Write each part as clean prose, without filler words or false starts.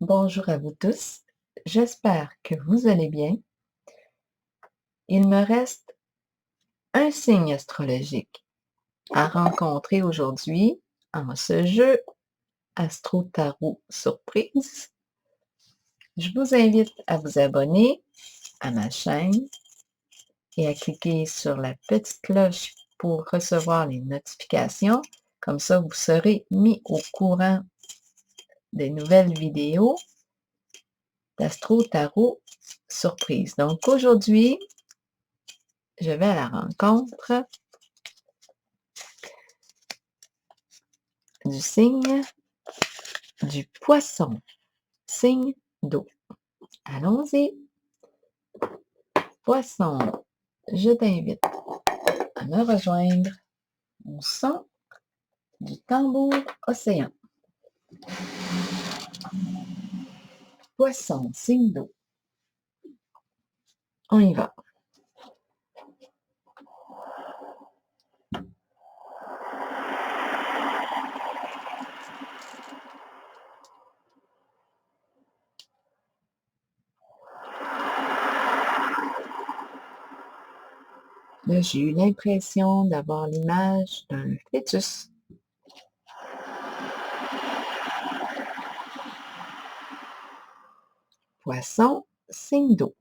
Bonjour à vous tous, j'espère que vous allez bien. Il me reste un signe astrologique à rencontrer aujourd'hui en ce jeu Astro Tarot Surprise. Je vous invite à vous abonner à ma chaîne et à cliquer sur la petite cloche pour recevoir les notifications. Comme ça, vous serez mis au courant des nouvelles vidéos d'Astro Tarot Surprise. Donc aujourd'hui, je vais à la rencontre du signe du poisson, signe d'eau. Allons-y. Poisson, je t'invite à me rejoindre au son du tambour océan. Poisson, signe d'eau. On y va. Là, j'ai eu l'impression d'avoir l'image d'un fœtus. Poisson, signe d'eau.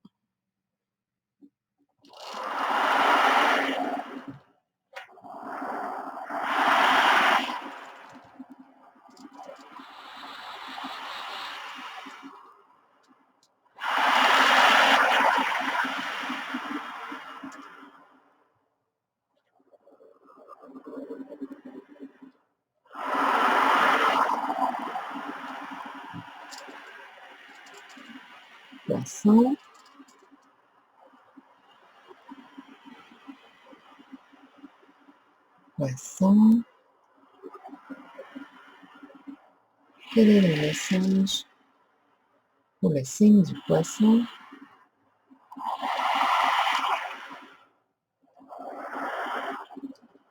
Poisson. Poisson. Quel est le message pour le signe du poisson?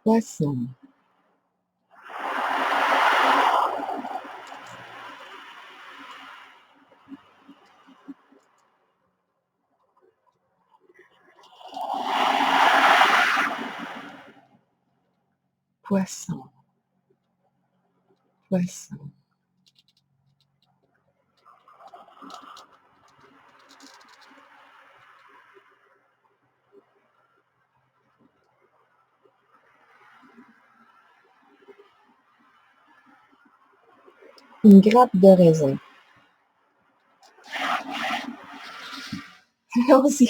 Poisson. Poisson. Poisson. Une grappe de raisin. Allons-y.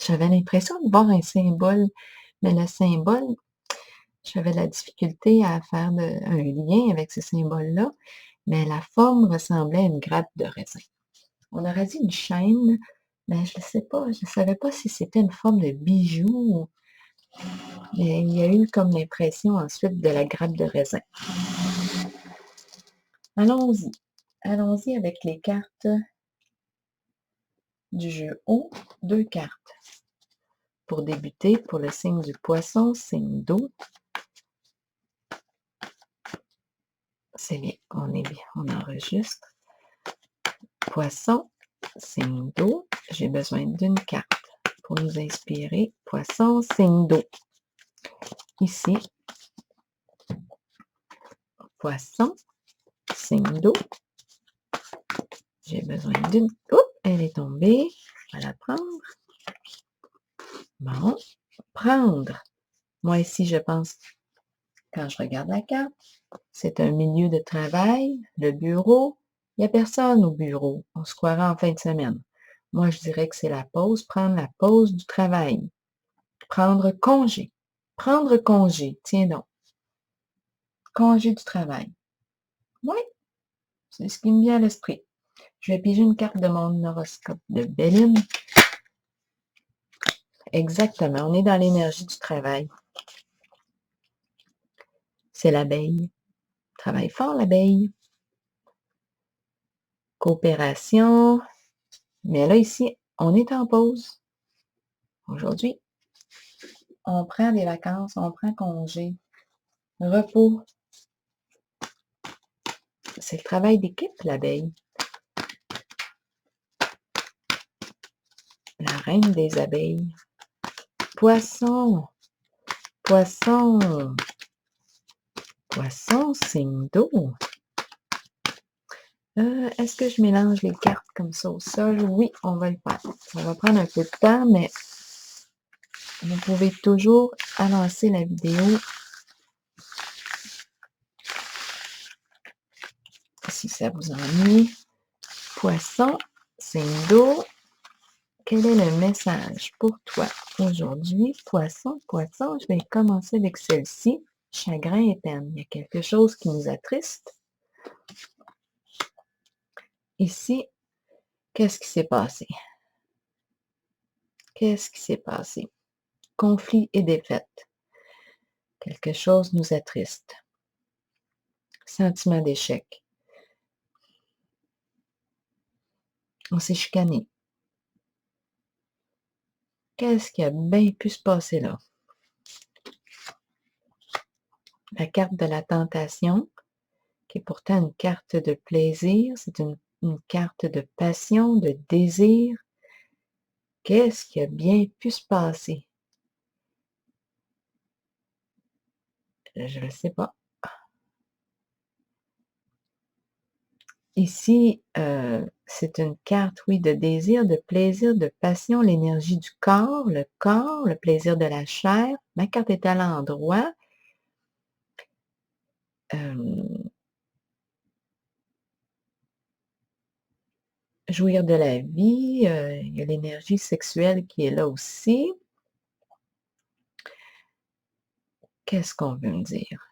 J'avais l'impression de voir un symbole, mais le symbole, j'avais de la difficulté à faire un lien avec ce symbole-là, mais la forme ressemblait à une grappe de raisin. On aurait dit une chaîne, mais je ne sais pas, je ne savais pas si c'était une forme de bijou, mais il y a eu comme l'impression ensuite de la grappe de raisin. Allons-y. Allons-y avec les cartes du jeu haut, 2 cartes. Pour débuter, pour le signe du poisson, signe d'eau. C'est bien, on est bien, on enregistre. Poisson, signe d'eau. J'ai besoin d'une carte pour nous inspirer. Poisson, signe d'eau. Ici, poisson, signe d'eau. J'ai besoin d'une... Oups, elle est tombée. Je vais la prendre. Bon, prendre. Moi ici, je pense, quand je regarde la carte, c'est un milieu de travail, le bureau. Il n'y a personne au bureau. On se croirait en fin de semaine. Moi, je dirais que c'est la pause, prendre la pause du travail. Prendre congé. Prendre congé, tiens donc. Congé du travail. Oui, c'est ce qui me vient à l'esprit. Je vais piger une carte de mon horoscope de Béline. Exactement, on est dans l'énergie du travail. C'est l'abeille. Travaille fort, l'abeille. Coopération. Mais là, ici, on est en pause. Aujourd'hui, on prend des vacances, on prend congé. Repos. c'est le travail d'équipe, l'abeille. La reine des abeilles. Poisson, poisson, poisson, signe d'eau. Est-ce que je mélange les cartes comme ça au sol? Oui, on va le faire. Ça va prendre un peu de temps, mais vous pouvez toujours avancer la vidéo si ça vous ennuie. Poisson, signe d'eau. Quel est le message pour toi aujourd'hui? Poisson, poisson, je vais commencer avec celle-ci. Chagrin et peine. Il y a quelque chose qui nous attriste. Ici, qu'est-ce qui s'est passé? Qu'est-ce qui s'est passé? Conflit et défaite. Quelque chose nous attriste. Sentiment d'échec. On s'est chicané. Qu'est-ce qui a bien pu se passer là? La carte de la tentation, qui est pourtant une carte de plaisir, c'est une carte de passion, de désir. Qu'est-ce qui a bien pu se passer? Je ne sais pas. Ici, c'est une carte, oui, de désir, de plaisir, de passion, l'énergie du corps, le plaisir de la chair. Ma carte est à l'endroit. Jouir de la vie, il y a l'énergie sexuelle qui est là aussi. Qu'est-ce qu'on veut me dire?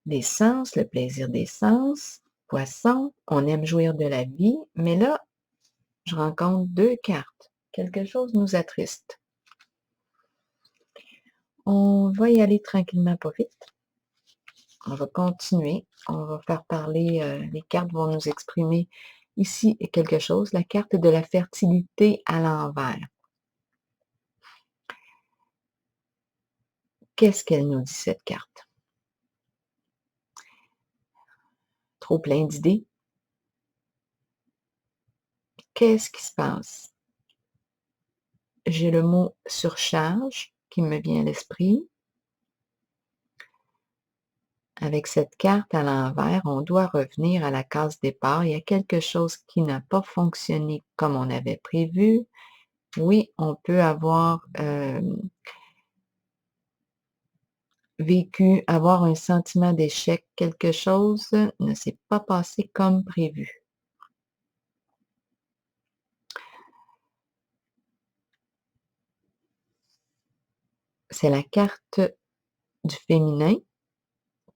Les sens, le plaisir des sens, poisson, on aime jouir de la vie, mais là, je rencontre 2 cartes. Quelque chose nous attriste. On va y aller tranquillement, pas vite. On va continuer. On va faire parler, les cartes vont nous exprimer ici quelque chose, la carte de la fertilité à l'envers. Qu'est-ce qu'elle nous dit, cette carte? Trop plein d'idées? Qu'est-ce qui se passe? J'ai le mot surcharge qui me vient à l'esprit. Avec cette carte à l'envers, on doit revenir à la case départ. Il y a quelque chose qui n'a pas fonctionné comme on avait prévu. Oui, on peut avoir vécu, avoir un sentiment d'échec. Quelque chose ne s'est pas passé comme prévu. C'est la carte du féminin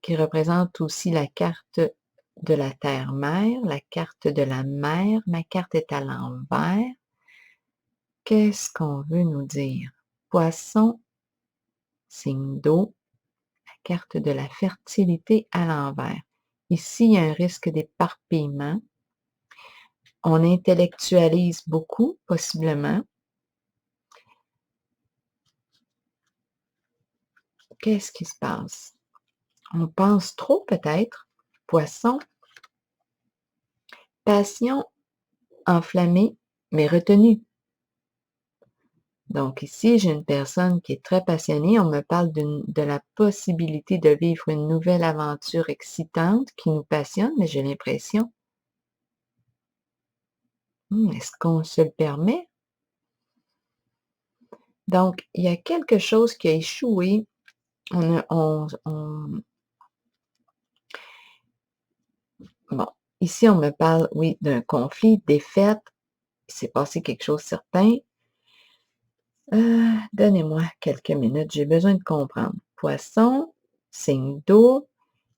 qui représente aussi la carte de la terre-mère, la carte de la mer. Ma carte est à l'envers. Qu'est-ce qu'on veut nous dire? Poisson, signe d'eau, la carte de la fertilité à l'envers. Ici, il y a un risque d'éparpillement. On intellectualise beaucoup, possiblement. Qu'est-ce qui se passe? On pense trop, peut-être. Poisson, passion enflammée, mais retenue. Donc ici, j'ai une personne qui est très passionnée. On me parle de la possibilité de vivre une nouvelle aventure excitante qui nous passionne, mais j'ai l'impression, est-ce qu'on se le permet? Donc, il y a quelque chose qui a échoué. Bon, ici, on me parle, oui, d'un conflit, défaite. Il s'est passé quelque chose de certain. Donnez-moi quelques minutes, j'ai besoin de comprendre. Poisson, signe d'eau.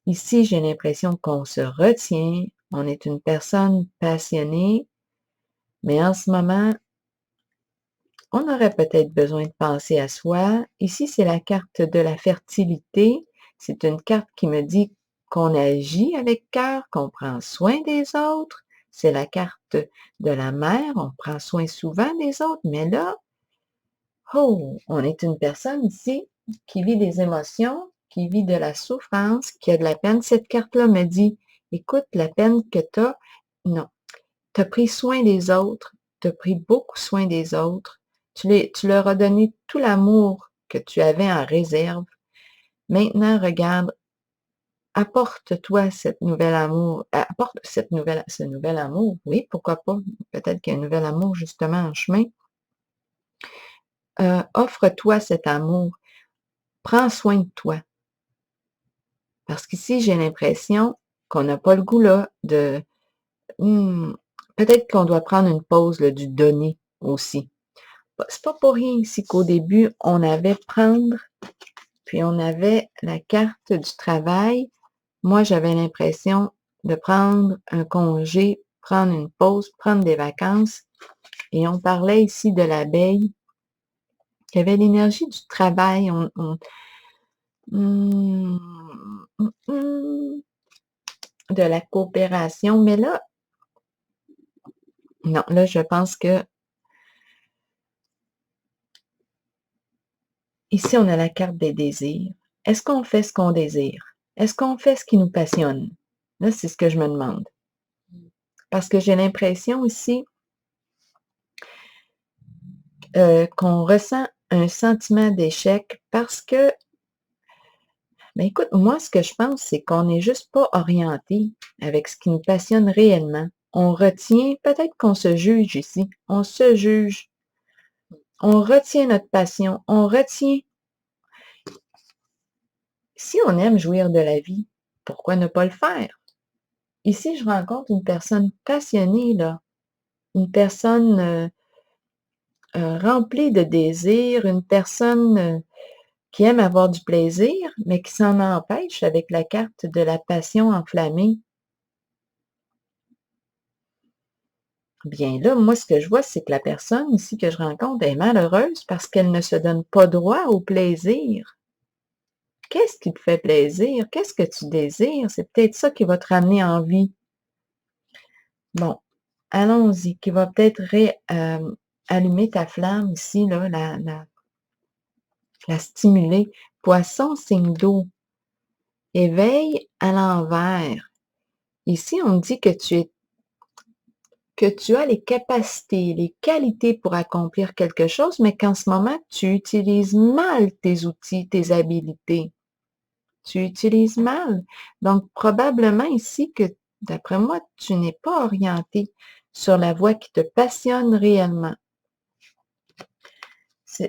Ici, j'ai l'impression qu'on se retient. On est une personne passionnée, mais en ce moment, on aurait peut-être besoin de penser à soi. Ici, c'est la carte de la fertilité. C'est une carte qui me dit qu'on agit avec cœur, qu'on prend soin des autres. C'est la carte de la mère. On prend soin souvent des autres, mais là, oh, on est une personne ici qui vit des émotions, qui vit de la souffrance, qui a de la peine. Cette carte-là me dit, Écoute, la peine que tu as, non. Tu as pris soin des autres, tu as pris beaucoup soin des autres, tu leur as donné tout l'amour que tu avais en réserve. Maintenant, regarde, apporte-toi cette nouvel amour, apporte ce nouvel amour, oui, pourquoi pas, peut-être qu'il y a un nouvel amour justement en chemin. Offre-toi cet amour, prends soin de toi. Parce qu'ici, j'ai l'impression qu'on n'a pas le goût là de peut-être qu'on doit prendre une pause là, du donner aussi. C'est pas pour rien ici qu'au début, on avait prendre, puis on avait la carte du travail. Moi, j'avais l'impression de prendre un congé, prendre une pause, prendre des vacances. Et on parlait ici de l'abeille, qui avait l'énergie du travail. De la coopération. Mais là, non, là, je pense que ici, on a la carte des désirs. Est-ce qu'on fait ce qu'on désire? Est-ce qu'on fait ce qui nous passionne? Là, c'est ce que je me demande. Parce que j'ai l'impression ici qu'on ressent un sentiment d'échec parce que, ben écoute, moi, ce que je pense, c'est qu'on n'est juste pas orienté avec ce qui nous passionne réellement. On retient, peut-être qu'on se juge ici, on se juge, on retient notre passion, on retient. Si on aime jouir de la vie, pourquoi ne pas le faire? Ici, je rencontre une personne passionnée, là, une personne remplie de désir, une personne qui aime avoir du plaisir, mais qui s'en empêche avec la carte de la passion enflammée. Bien là, moi, ce que je vois, c'est que la personne ici que je rencontre est malheureuse parce qu'elle ne se donne pas droit au plaisir. Qu'est-ce qui te fait plaisir? Qu'est-ce que tu désires? C'est peut-être ça qui va te ramener en vie. Bon, allons-y, qui va peut-être allumer ta flamme ici, là, la stimuler. Poisson, signe d'eau. Éveil à l'envers. Ici, on me dit que tu as les capacités, les qualités pour accomplir quelque chose, mais qu'en ce moment, tu utilises mal tes outils, tes habilités. Tu utilises mal. Donc, probablement ici que, d'après moi, tu n'es pas orienté sur la voie qui te passionne réellement.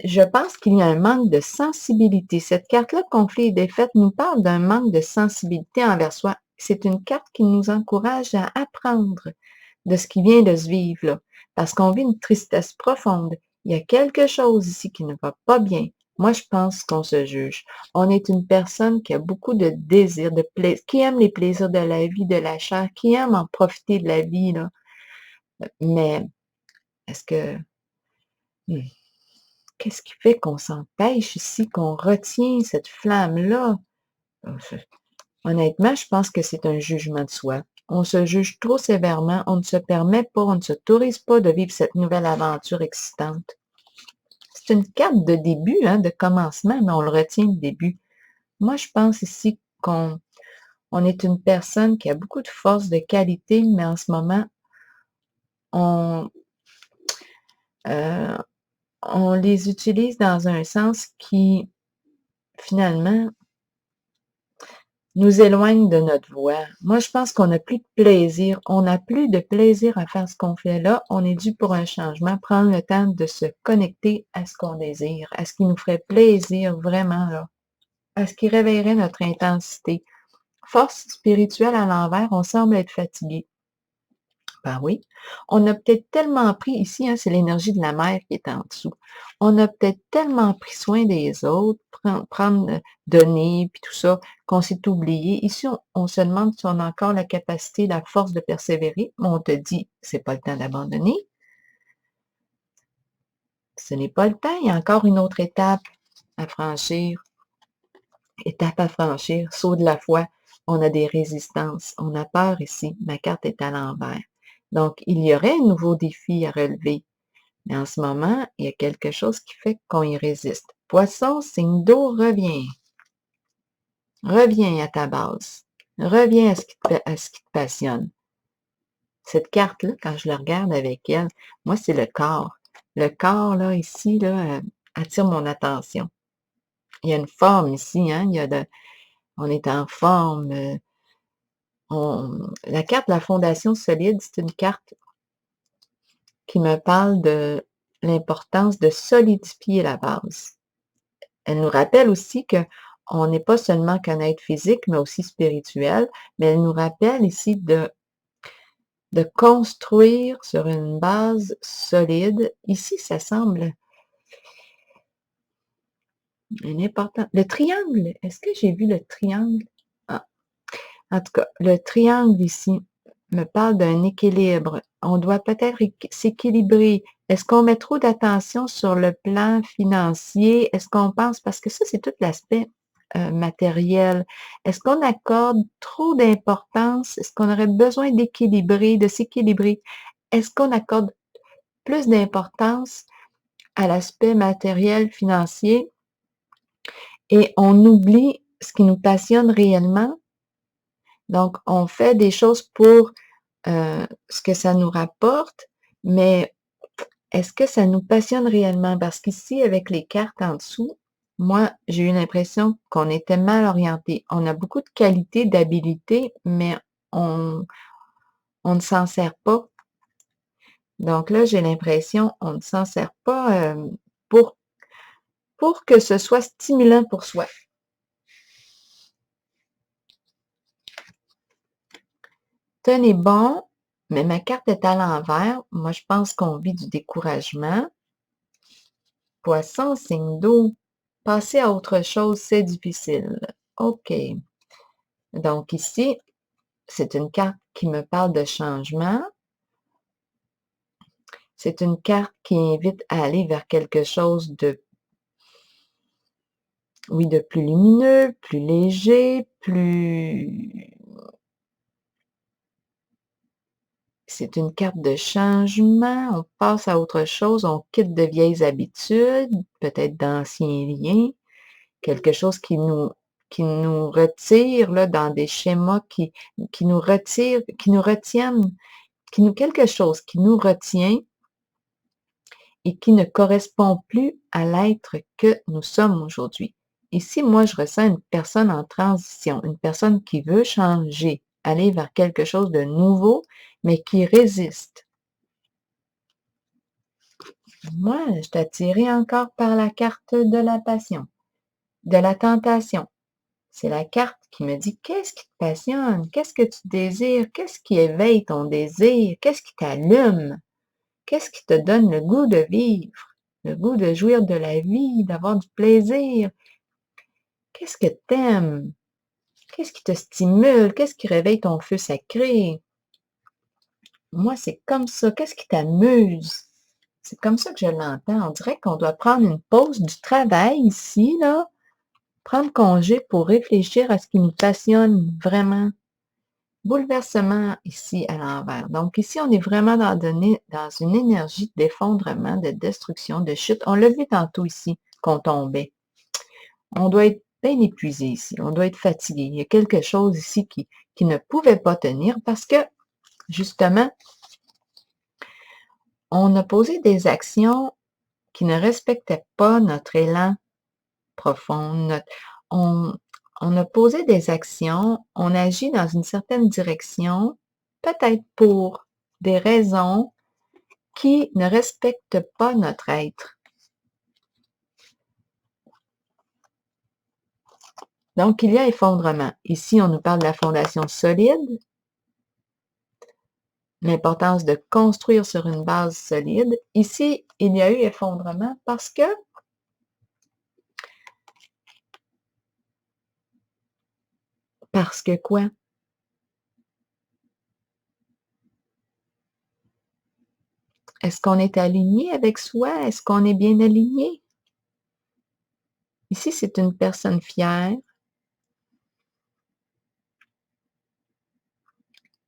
Je pense qu'il y a un manque de sensibilité. Cette carte-là, conflit et défaite, nous parle d'un manque de sensibilité envers soi. C'est une carte qui nous encourage à apprendre de ce qui vient de se vivre là, parce qu'on vit une tristesse profonde. Il y a quelque chose ici qui ne va pas bien. Moi, je pense qu'on se juge. On est une personne qui a beaucoup de désirs, de plaisir, qui aime les plaisirs de la vie, de la chair, qui aime en profiter de la vie, là. Mais est-ce que qu'est-ce qui fait qu'on s'empêche ici, qu'on retient cette flamme-là? Honnêtement, je pense que c'est un jugement de soi. On se juge trop sévèrement, on ne se permet pas, on ne s'autorise pas de vivre cette nouvelle aventure excitante. C'est une carte de début, hein, de commencement, mais on le retient le début. Moi, je pense ici qu'on est une personne qui a beaucoup de force, de qualité, mais en ce moment, on, euh, on les utilise dans un sens qui, finalement, nous éloigne de notre voie. Moi, je pense qu'on n'a plus de plaisir. On n'a plus de plaisir à faire ce qu'on fait là. On est dû pour un changement. Prendre le temps de se connecter à ce qu'on désire, à ce qui nous ferait plaisir vraiment, là, à ce qui réveillerait notre intensité. Force spirituelle à l'envers, on semble être fatigué. Ben oui, on a peut-être tellement pris ici, hein, c'est l'énergie de la mer qui est en dessous. On a peut-être tellement pris soin des autres, donner, puis tout ça, qu'on s'est oublié. Ici, on se demande si on a encore la capacité, la force de persévérer, mais on te dit, c'est pas le temps d'abandonner. Ce n'est pas le temps, il y a encore une autre étape à franchir. Étape à franchir, saut de la foi. On a des résistances, on a peur ici. Ma carte est à l'envers. Donc, il y aurait un nouveau défi à relever. Mais en ce moment, il y a quelque chose qui fait qu'on y résiste. Poisson, signe d'eau, reviens. Reviens à ta base. Reviens à ce qui te passionne. Cette carte-là, quand je la regarde avec elle, moi, c'est le corps. Le corps, là, ici, là, attire mon attention. Il y a une forme ici, hein? On est en forme. La carte de la fondation solide, c'est une carte qui me parle de l'importance de solidifier la base. Elle nous rappelle aussi qu'on n'est pas seulement qu'un être physique, mais aussi spirituel, mais elle nous rappelle ici de construire sur une base solide. Ici, ça semble important. Le triangle, est-ce que j'ai vu le triangle? Ah, en tout cas, le triangle ici me parle d'un équilibre. On doit peut-être s'équilibrer. Est-ce qu'on met trop d'attention sur le plan financier? Est-ce qu'on pense, parce que ça, c'est tout l'aspect matériel. Est-ce qu'on accorde trop d'importance? Est-ce qu'on aurait besoin d'équilibrer, de s'équilibrer? Est-ce qu'on accorde plus d'importance à l'aspect matériel, financier, et on oublie ce qui nous passionne réellement? Donc, on fait des choses pour ce que ça nous rapporte, mais est-ce que ça nous passionne réellement? Parce qu'ici, avec les cartes en dessous, moi, j'ai eu l'impression qu'on était mal orienté. On a beaucoup de qualités, d'habilités, mais on ne s'en sert pas. Donc là, j'ai l'impression on ne s'en sert pas pour que ce soit stimulant pour soi. Tenez bon, mais ma carte est à l'envers. Moi, je pense qu'on vit du découragement. Poisson, signe d'eau. Passer à autre chose, c'est difficile. OK. Donc ici, c'est une carte qui me parle de changement. C'est une carte qui invite à aller vers quelque chose de, oui, de plus lumineux, plus léger, plus... C'est une carte de changement. On passe à autre chose, on quitte de vieilles habitudes, peut-être d'anciens liens, quelque chose qui nous retire là, dans des schémas qui nous retirent, qui nous retiennent, quelque chose qui nous retient et qui ne correspond plus à l'être que nous sommes aujourd'hui. Ici, moi, je ressens une personne en transition, une personne qui veut changer, aller vers quelque chose de nouveau, mais qui résiste. Moi, je suis attirée encore par la carte de la passion, de la tentation. C'est la carte qui me dit qu'est-ce qui te passionne, qu'est-ce que tu désires, qu'est-ce qui éveille ton désir, qu'est-ce qui t'allume, qu'est-ce qui te donne le goût de vivre, le goût de jouir de la vie, d'avoir du plaisir. Qu'est-ce que t'aimes? Qu'est-ce qui te stimule? Qu'est-ce qui réveille ton feu sacré? Moi, c'est comme ça. Qu'est-ce qui t'amuse? C'est comme ça que je l'entends. On dirait qu'on doit prendre une pause du travail ici, là, prendre congé pour réfléchir à ce qui nous passionne vraiment. Bouleversement ici à l'envers. Donc ici, on est vraiment dans une énergie d'effondrement, de destruction, de chute. On l'a vu tantôt ici, qu'on tombait. On doit être bien épuisé ici. On doit être fatigué. Il y a quelque chose ici qui ne pouvait pas tenir parce que, justement, on a posé des actions qui ne respectaient pas notre élan profond. On a posé des actions, on agit dans une certaine direction, peut-être pour des raisons qui ne respectent pas notre être. Donc, il y a effondrement. Ici, on nous parle de la fondation solide, l'importance de construire sur une base solide. Ici, il y a eu effondrement parce que quoi? Est-ce qu'on est aligné avec soi? Est-ce qu'on est bien aligné? Ici, c'est une personne fière.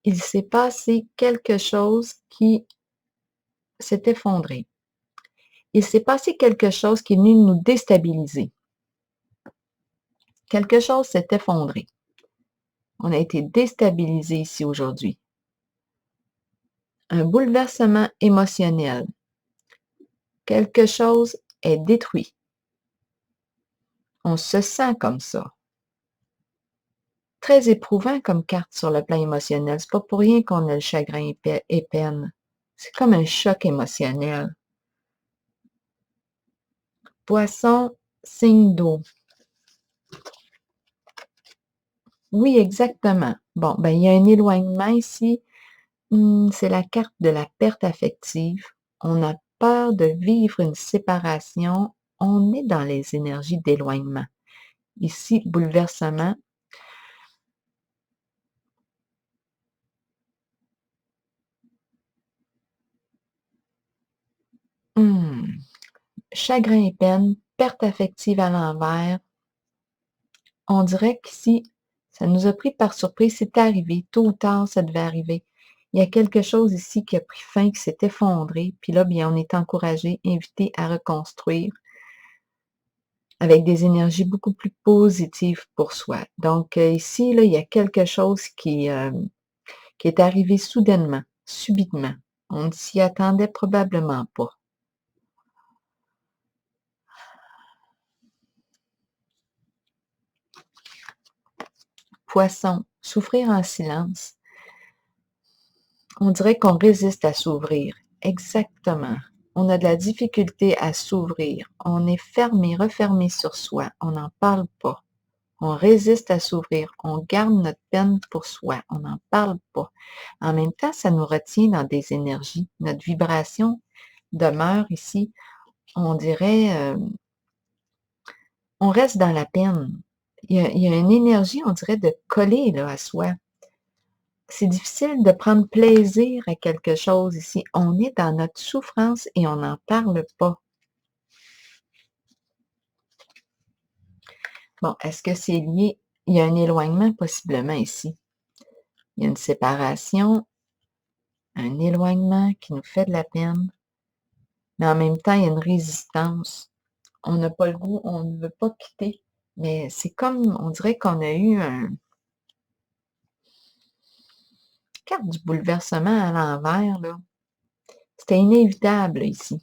Il s'est passé quelque chose qui s'est effondré. Il s'est passé quelque chose qui est venu nous déstabiliser. Quelque chose s'est effondré. On a été déstabilisé ici aujourd'hui. Un bouleversement émotionnel. Quelque chose est détruit. On se sent comme ça. Très éprouvant comme carte sur le plan émotionnel. C'est pas pour rien qu'on a le chagrin et peine. C'est comme un choc émotionnel. Poisson, signe d'eau. Oui, exactement. Bon, ben, il y a un éloignement ici. C'est la carte de la perte affective. On a peur de vivre une séparation. On est dans les énergies d'éloignement. Ici, bouleversement. Chagrin et peine, perte affective à l'envers. On dirait qu'ici, ça nous a pris par surprise. C'est arrivé. Tôt ou tard, ça devait arriver. Il y a quelque chose ici qui a pris fin, qui s'est effondré. Puis là, bien, on est encouragé, invité à reconstruire avec des énergies beaucoup plus positives pour soi. Donc, ici, là, il y a quelque chose qui est arrivé soudainement, subitement. On ne s'y attendait probablement pas. Poisson, souffrir en silence. On dirait qu'on résiste à s'ouvrir. Exactement. On a de la difficulté à s'ouvrir. On est fermé, refermé sur soi. On n'en parle pas. On résiste à s'ouvrir. On garde notre peine pour soi. On n'en parle pas. En même temps, ça nous retient dans des énergies. Notre vibration demeure ici. On dirait, on reste dans la peine. Il y a une énergie, on dirait, de coller là, à soi. C'est difficile de prendre plaisir à quelque chose ici. On est dans notre souffrance et on n'en parle pas. Bon, est-ce que c'est lié? Il y a un éloignement possiblement ici. Il y a une séparation, un éloignement qui nous fait de la peine, mais en même temps, il y a une résistance. On n'a pas le goût, on ne veut pas quitter, mais c'est comme, on dirait qu'on a eu une carte du bouleversement à l'envers, là. C'était inévitable ici.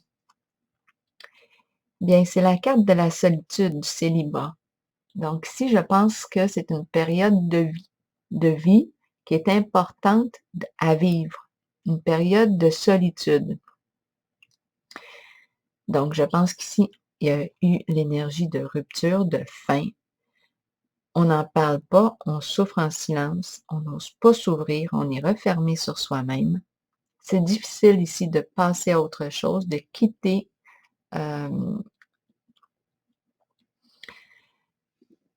Bien, c'est la carte de la solitude, du célibat. Donc, ici, je pense que c'est une période de vie qui est importante à vivre, une période de solitude. Donc, je pense qu'ici, il y a eu l'énergie de rupture, de fin. On n'en parle pas, on souffre en silence, on n'ose pas s'ouvrir, on est refermé sur soi-même. C'est difficile ici de passer à autre chose, de quitter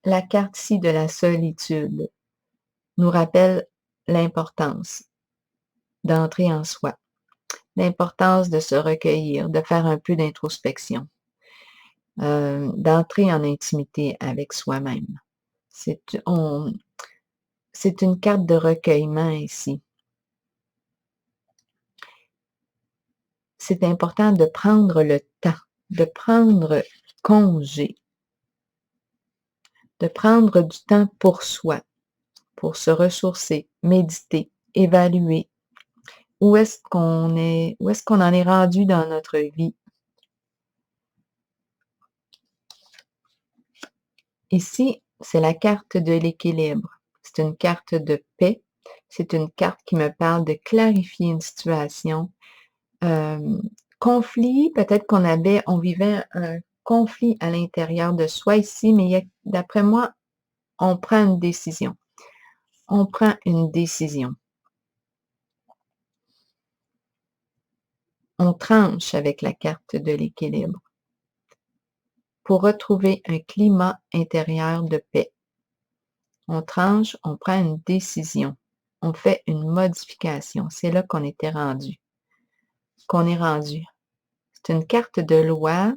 la carte ici de la solitude nous rappelle l'importance d'entrer en soi, l'importance de se recueillir, de faire un peu d'introspection, d'entrer en intimité avec soi-même. C'est une carte de recueillement ici. C'est important de prendre le temps, de prendre congé, de prendre du temps pour soi, pour se ressourcer, méditer, évaluer où est-ce qu'on en est rendu dans notre vie. Ici, c'est la carte de l'équilibre. C'est une carte de paix. C'est une carte qui me parle de clarifier une situation. Conflit, peut-être on vivait un conflit à l'intérieur de soi ici, mais d'après moi, on prend une décision. On prend une décision. On tranche avec la carte de l'équilibre pour retrouver un climat intérieur de paix. On tranche, on prend une décision. On fait une modification. C'est là qu'on est rendu. C'est une carte de loi,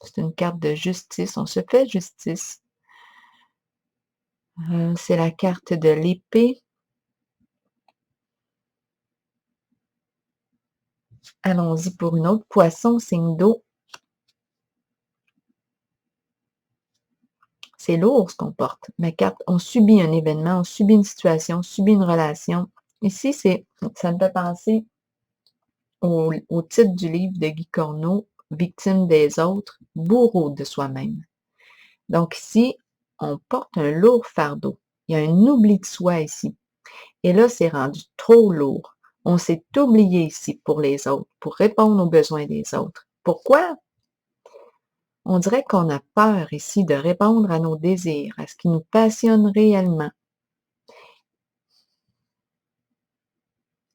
c'est une carte de justice. On se fait justice. C'est la carte de l'épée. Allons-y pour une autre. Poisson, signe d'eau. C'est lourd ce qu'on porte. Ma carte, on subit un événement, on subit une situation, on subit une relation. Ici, ça me fait penser au titre du livre de Guy Corneau, Victime des autres, bourreau de soi-même. Donc ici, on porte un lourd fardeau. Il y a un oubli de soi ici. Et là, c'est rendu trop lourd. On s'est oublié ici pour les autres, pour répondre aux besoins des autres. Pourquoi? On dirait qu'on a peur ici de répondre à nos désirs, à ce qui nous passionne réellement.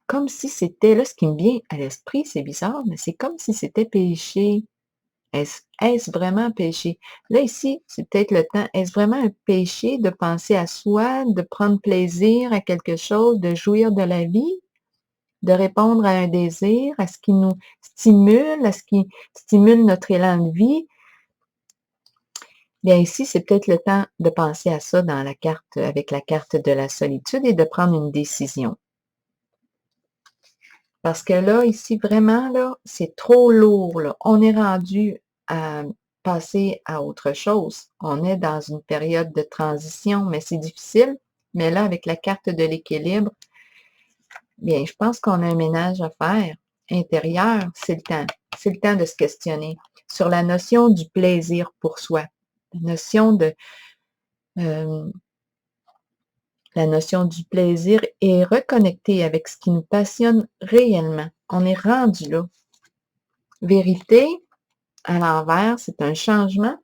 Comme si c'était, là, ce qui me vient à l'esprit, c'est bizarre, mais c'est comme si c'était péché. Est-ce vraiment péché? Là, ici, c'est peut-être le temps. Est-ce vraiment un péché de penser à soi, de prendre plaisir à quelque chose, de jouir de la vie, de répondre à un désir, à ce qui nous stimule, à ce qui stimule notre élan de vie? Bien, ici, c'est peut-être le temps de penser à ça dans la carte, avec la carte de la solitude et de prendre une décision. Parce que là, ici, vraiment, là, c'est trop lourd, là. On est rendu à passer à autre chose. On est dans une période de transition, mais c'est difficile. Mais là, avec la carte de l'équilibre, bien, je pense qu'on a un ménage à faire intérieur. C'est le temps. C'est le temps de se questionner sur la notion du plaisir pour soi. La notion de la notion du plaisir est reconnectée avec ce qui nous passionne réellement. On est rendu là. Vérité, à l'envers, c'est un changement.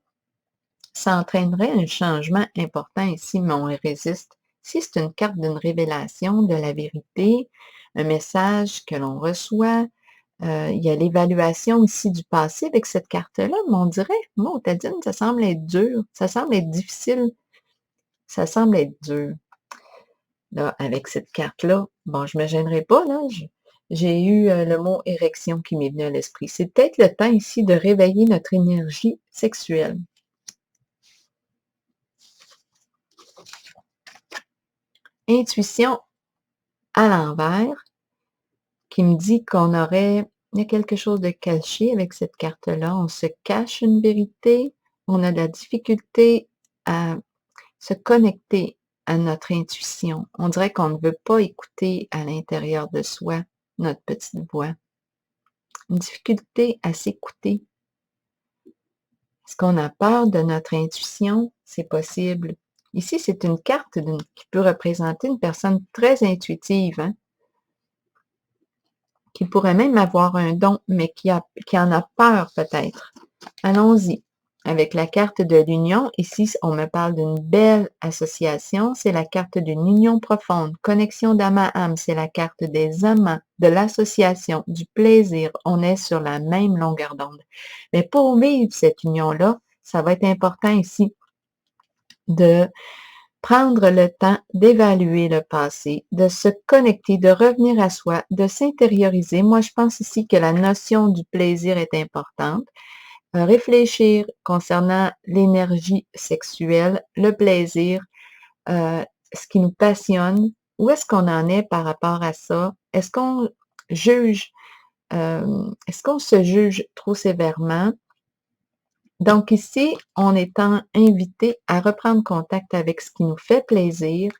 Ça entraînerait un changement important ici, mais on résiste. Si c'est une carte d'une révélation de la vérité, un message que l'on reçoit, il y a l'évaluation ici du passé avec cette carte-là, mais on dirait, moi, Tadine, ça semble être dur, ça semble être difficile, ça semble être dur. Là, avec cette carte-là, bon, je ne me gênerai pas, là, j'ai eu le mot érection qui m'est venu à l'esprit. C'est peut-être le temps ici de réveiller notre énergie sexuelle. Intuition à l'envers qui me dit qu'on aurait, il y a quelque chose de caché avec cette carte-là. On se cache une vérité, on a de la difficulté à se connecter à notre intuition. On dirait qu'on ne veut pas écouter à l'intérieur de soi notre petite voix. Une difficulté à s'écouter. Est-ce qu'on a peur de notre intuition? C'est possible. Ici, c'est une carte qui peut représenter une personne très intuitive, hein? Qui pourrait même avoir un don, mais qui en a peur peut-être. Allons-y. Avec la carte de l'union, ici, on me parle d'une belle association. C'est la carte d'une union profonde. Connexion d'âme à âme, c'est la carte des amants, de l'association, du plaisir. On est sur la même longueur d'onde. Mais pour vivre cette union-là, ça va être important ici de prendre le temps d'évaluer le passé, de se connecter, de revenir à soi, de s'intérioriser. Moi, je pense ici que la notion du plaisir est importante. Réfléchir concernant l'énergie sexuelle, le plaisir, ce qui nous passionne. Où est-ce qu'on en est par rapport à ça? Est-ce qu'on juge, est-ce qu'on se juge trop sévèrement? Donc ici, on est invité à reprendre contact avec ce qui nous fait plaisir.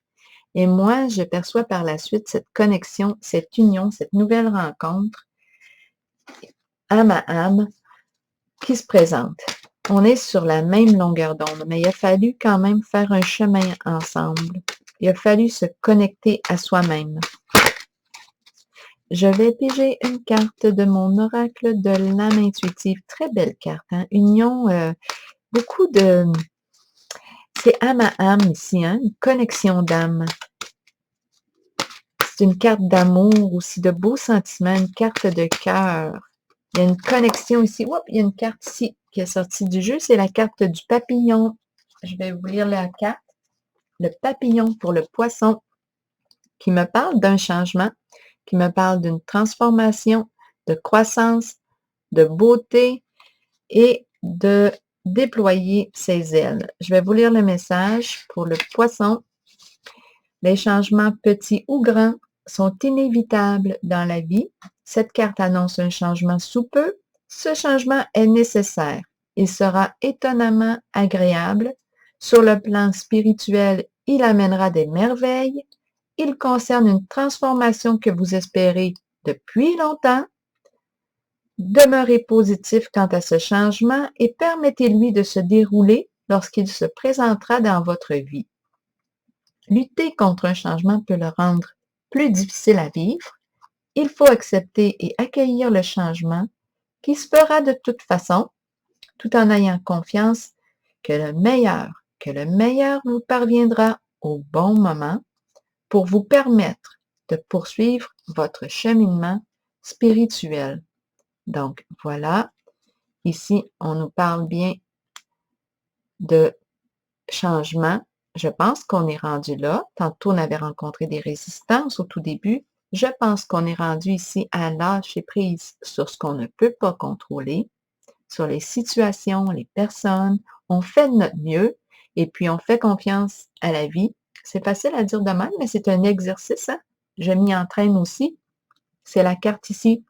Et moi, je perçois par la suite cette connexion, cette union, cette nouvelle rencontre, âme à âme, qui se présente. On est sur la même longueur d'onde, mais il a fallu quand même faire un chemin ensemble. Il a fallu se connecter à soi-même. Je vais piger une carte de mon oracle de l'âme intuitive. Très belle carte, hein? Union, beaucoup de... C'est âme à âme ici, hein? Une connexion d'âme. C'est une carte d'amour aussi, de beaux sentiments, une carte de cœur. Il y a une connexion ici. Oups, il y a une carte ici qui est sortie du jeu. C'est la carte du papillon. Je vais vous lire la carte. Le papillon pour le poisson qui me parle d'un changement, qui me parle d'une transformation, de croissance, de beauté et de déployer ses ailes. Je vais vous lire le message pour le poisson. Les changements petits ou grands sont inévitables dans la vie. Cette carte annonce un changement sous peu. Ce changement est nécessaire. Il sera étonnamment agréable. Sur le plan spirituel, il amènera des merveilles. Il concerne une transformation que vous espérez depuis longtemps. Demeurez positif quant à ce changement et permettez-lui de se dérouler lorsqu'il se présentera dans votre vie. Lutter contre un changement peut le rendre plus difficile à vivre. Il faut accepter et accueillir le changement qui se fera de toute façon, tout en ayant confiance que le meilleur vous parviendra au bon moment pour vous permettre de poursuivre votre cheminement spirituel. Donc, voilà, ici, on nous parle bien de changement. Je pense qu'on est rendu là. Tantôt, on avait rencontré des résistances au tout début. Je pense qu'on est rendu ici à lâcher prise sur ce qu'on ne peut pas contrôler, sur les situations, les personnes. On fait de notre mieux et puis on fait confiance à la vie. C'est facile à dire de même, mais c'est un exercice, hein? Je m'y entraîne aussi. C'est la carte ici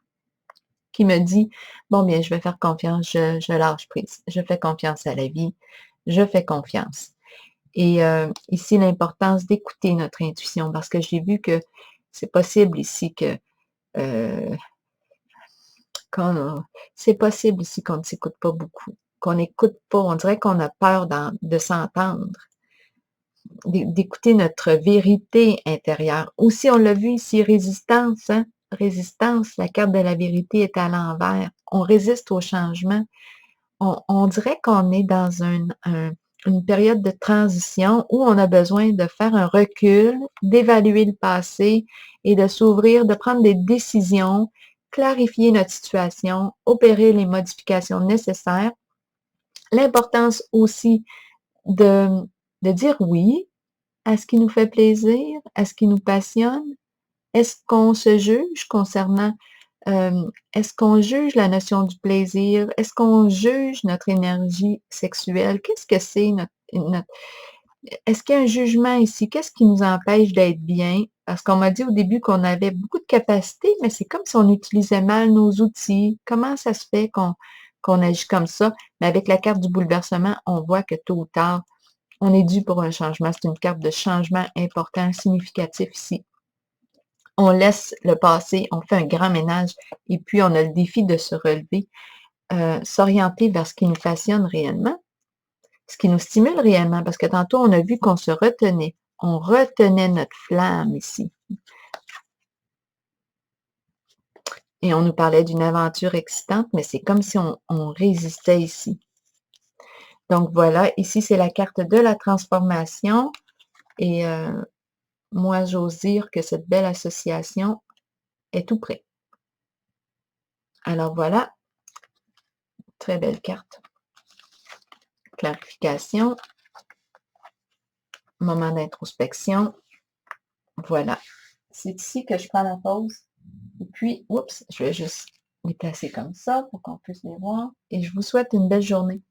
qui me dit, bon bien, je vais faire confiance, je lâche prise. Je fais confiance à la vie, je fais confiance. Et ici, l'importance d'écouter notre intuition, parce que j'ai vu que c'est possible ici que euh, c'est possible ici qu'on ne s'écoute pas beaucoup, qu'on n'écoute pas, on dirait qu'on a peur de s'entendre, d'écouter notre vérité intérieure. Aussi, on l'a vu ici, résistance, hein? Résistance, la carte de la vérité est à l'envers. On résiste au changement. On dirait qu'on est dans une période de transition où on a besoin de faire un recul, d'évaluer le passé et de s'ouvrir, de prendre des décisions, clarifier notre situation, opérer les modifications nécessaires. L'importance aussi de, de dire oui à ce qui nous fait plaisir, à ce qui nous passionne. Est-ce qu'on se juge concernant est-ce qu'on juge la notion du plaisir? Est-ce qu'on juge notre énergie sexuelle? Qu'est-ce que c'est est-ce qu'il y a un jugement ici? Qu'est-ce qui nous empêche d'être bien? Parce qu'on m'a dit au début qu'on avait beaucoup de capacités, mais c'est comme si on utilisait mal nos outils. Comment ça se fait qu'on agit comme ça? Mais avec la carte du bouleversement, on voit que tôt ou tard, on est dû pour un changement. C'est une carte de changement important, significatif ici. On laisse le passé, on fait un grand ménage et puis on a le défi de se relever, s'orienter vers ce qui nous passionne réellement, ce qui nous stimule réellement, parce que tantôt on a vu qu'on se retenait, on retenait notre flamme ici. Et on nous parlait d'une aventure excitante, mais c'est comme si on résistait ici. Donc voilà, ici c'est la carte de la transformation et moi j'ose dire que cette belle association est tout près. Alors voilà, très belle carte. Clarification, moment d'introspection. Voilà. C'est ici que je prends la pause. Et puis, oups, je vais juste les placer comme ça pour qu'on puisse les voir. Et je vous souhaite une belle journée.